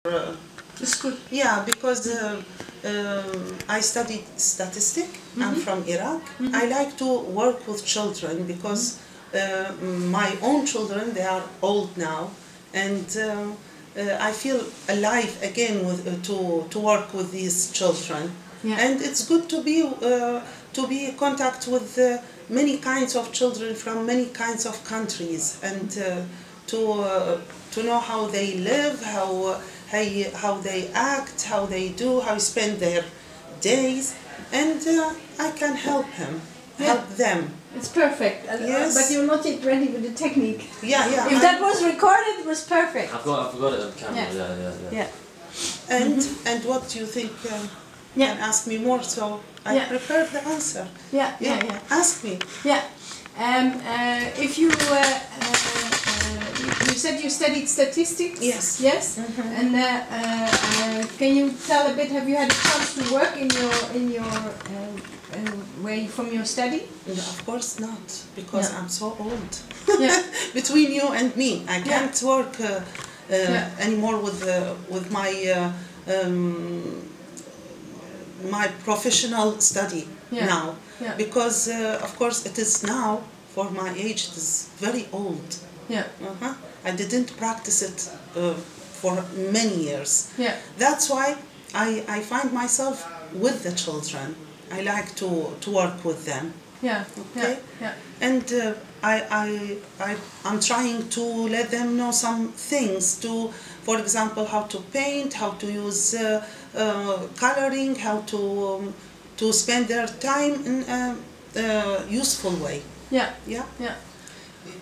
It's good. Yeah, because I studied statistics. I'm from Iraq. I like to work with children because my own children, they are old now, and I feel alive again to work with these children. Yeah. And it's good to be in contact with many kinds of children from many kinds of countries, and to know how they live, how they act, how they do, how they spend their days, and I can help them. It's perfect. Yes. But you're not yet ready with the technique. Yeah. If that was recorded, it was perfect. I've got it on camera. Yeah. And what do you think? You can ask me more, so I prepare the answer. Yeah. Ask me. Yeah. If you you said you studied statistics. Yes. Yes. And can you tell a bit? Have you had a chance to work in your way from your study? No, of course not, because I'm so old. Yeah. Between you and me, I can't work anymore with my professional study now, because of course it is now, for my age, it is very old. Yeah. I didn't practice it for many years. Yeah. That's why I find myself with the children. I like to work with them. Yeah. Okay. Yeah. And I'm trying to let them know some things, for example, how to paint, how to use coloring, how to spend their time in a useful way. Yeah.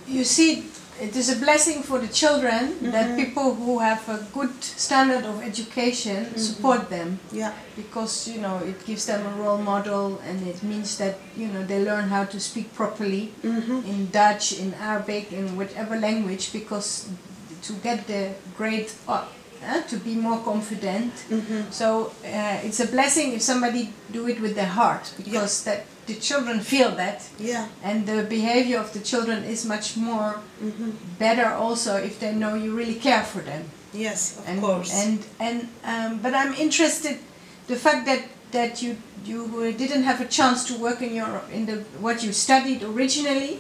You see, it is a blessing for the children that people who have a good standard of education support them. Yeah. Because, it gives them a role model, and it means that, they learn how to speak properly in Dutch, in Arabic, in whatever language, because to get the grade up, to be more confident. So it's a blessing if somebody do it with their heart, because that the children feel that. Yeah. And the behavior of the children is much more better also if they know you really care for them. Yes, of course. But I'm interested, the fact that you didn't have a chance to work in what you studied originally.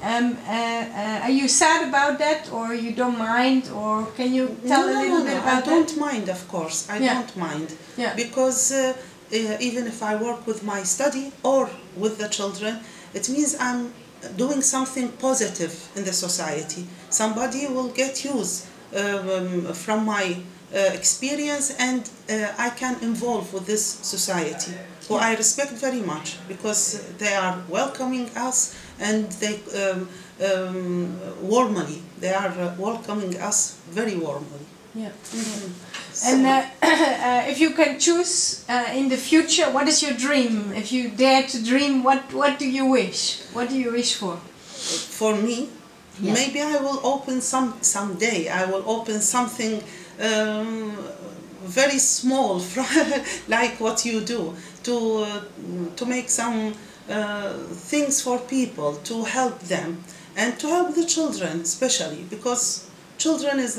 Are you sad about that, or you don't mind, or can you tell a little bit about that? I don't mind, of course. I don't mind. Yeah. Because even if I work with my study or with the children, it means I'm doing something positive in the society. Somebody will get use from my experience, and I can involve with this society, who I respect very much, because they are welcoming us, and they warmly. They are welcoming us very warmly. Yeah. And if you can choose in the future, what is your dream? If you dare to dream, what do you wish? What do you wish for? For me, maybe I will open someday. I will open something very small, like what you do, to make some things for people, to help them, and to help the children, especially because children is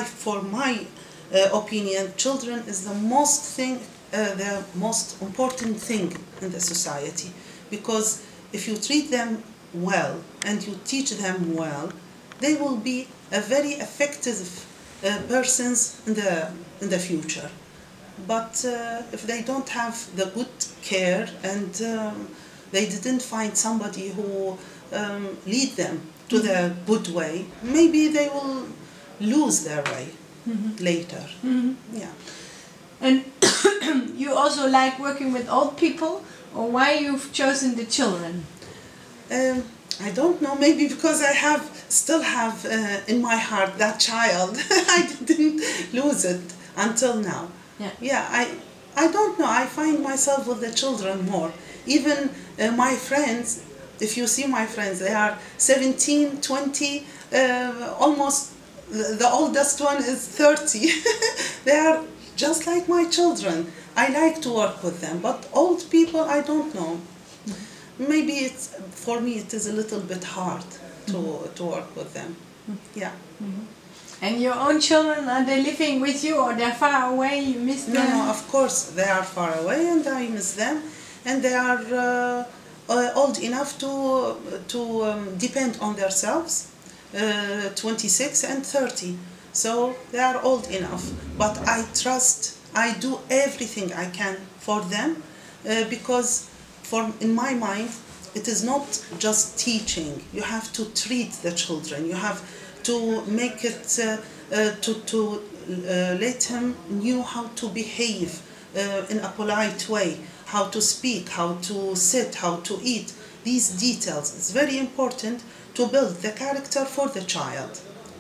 for my opinion, children is the most important thing in the society, because if you treat them well and you teach them well, they will be a very effective persons in the future. But if they don't have the good care, and they didn't find somebody who lead them to the good way, maybe they will lose their way later. Yeah. And you also like working with old people, or why you've chosen the children? I don't know, maybe because I still have in my heart that child. I didn't lose it until now. I don't know, I find myself with the children more. Even my friends, if you see my friends, they are 17, 20, almost, the oldest one is 30. They are just like my children. I like to work with them, but old people, I don't know. Maybe for me it is a little bit hard to work with them. Yeah. And your own children, are they living with you or they're far away? You miss them? No, of course they are far away and I miss them, and they are old enough to depend on themselves, 26 and 30. So they are old enough, but I do everything I can for them, because in my mind it is not just teaching. You have to treat the children. You have to make it to let him know how to behave in a polite way, how to speak, how to sit, how to eat. These details, it's very important to build the character for the child.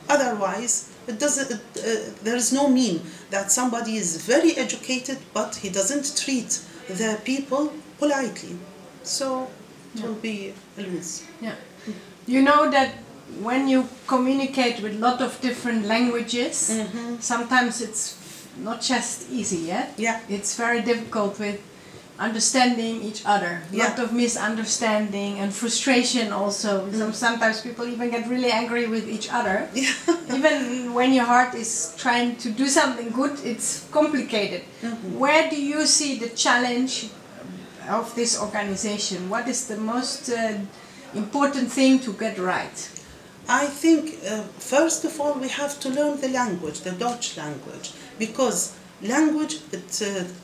Otherwise, there is no mean that somebody is very educated but he doesn't treat the people politely. So it will be a lose. Yeah. You know that when you communicate with a lot of different languages, sometimes it's not just easy, Yeah. It's very difficult with understanding each other. A lot of misunderstanding and frustration also. Sometimes people even get really angry with each other. Yeah. Even when your heart is trying to do something good, it's complicated. Where do you see the challenge of this organization? What is the most important thing to get right? I think first of all we have to learn the language, the Dutch language, because language, it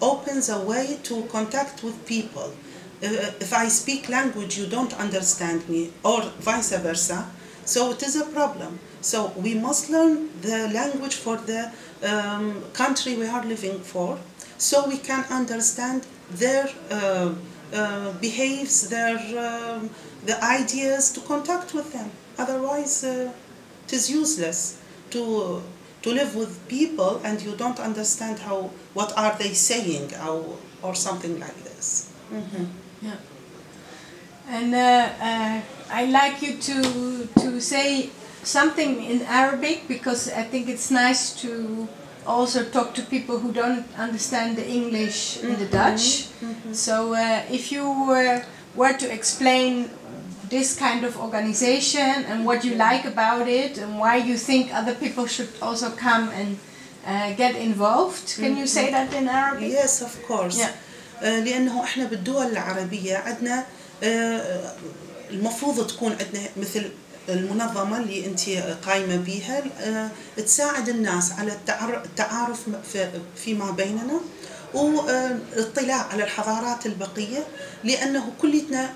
opens a way to contact with people. If I speak language you don't understand me, or vice versa, so it is a problem. So we must learn the language for the country we are living for, so we can understand their behaves, the ideas, to contact with them. Otherwise it is useless to live with people and you don't understand what are they saying, or something like this. Yeah. And I like you to say something in Arabic, because I think it's nice to also talk to people who don't understand the English in the Dutch. So if you were to explain this kind of organization and what you like about it and why you think other people should also come and get involved. Can you say that in Arabic? Yes, of course. Yeah. لأنه إحنا بالدول العربية عندنا المفروض تكون عندنا مثل المنظمة اللي أنت قايمة بيها تساعد الناس على التعارف فيما بيننا والاطلاع على الحضارات البقية، لأنه كلنا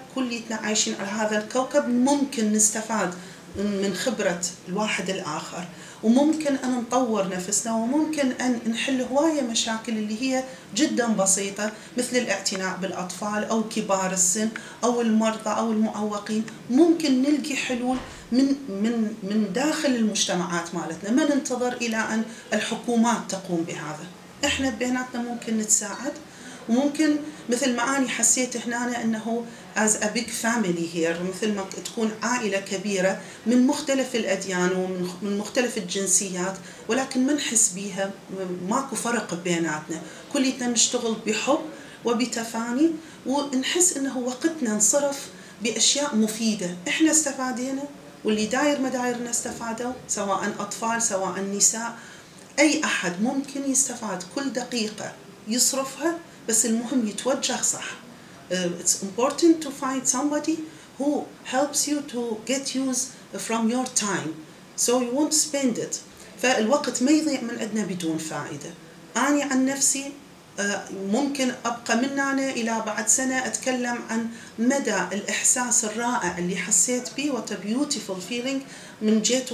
عايشين على هذا الكوكب، ممكن نستفاد من خبرة الواحد الآخر، وممكن أن نطور نفسنا، وممكن أن نحل هواية مشاكل اللي هي جدا بسيطة، مثل الاعتناء بالأطفال أو كبار السن أو المرضى أو المعوقين. ممكن نلقي حلول من داخل المجتمعات مالتنا، ما ننتظر إلى أن الحكومات تقوم بهذا. إحنا بيناتنا ممكن نتساعد، وممكن مثل ما أنا حسيت هنا أنه as a big family here، مثل ما تكون عائلة كبيرة من مختلف الأديان ومن مختلف الجنسيات، ولكن ما نحس بيها، ماكو فرق بيناتنا، كلنا نشتغل بحب وبتفاني، ونحس أنه وقتنا انصرف بأشياء مفيدة. إحنا استفادينا واللي داير مدايرنا استفادوا، سواء أطفال سواء نساء، أي أحد ممكن يستفاد. كل دقيقة يصرفها بس المهم يتوجه صح. It's important to find somebody who helps you to get use from your time, so you won't spend it. فالوقت ما يضيع من عندنا بدون فائدة. أنا عن نفسي ممكن أبقى من هنا إلى بعد سنة أتكلم عن مدى الإحساس الرائع اللي حسيت به، what a beautiful feeling من جيت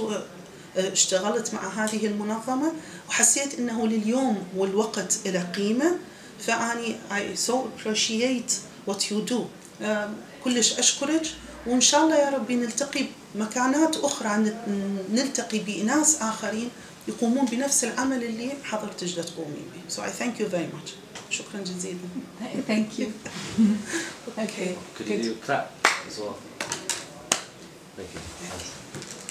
اشتغلت مع هذه المنظمة، وحسيت إنه لليوم والوقت له قيمة. فأني I so appreciate what you do. كلش أشكرك، وإن شاء الله يا ربي نلتقي بمكانات أخرى، نلتقي بناس آخرين يقومون بنفس العمل اللي حضرتك تقومين به. So I thank you very much. شكرا جزيلا. Thank you. Okay. Could you clap as well? Thank you.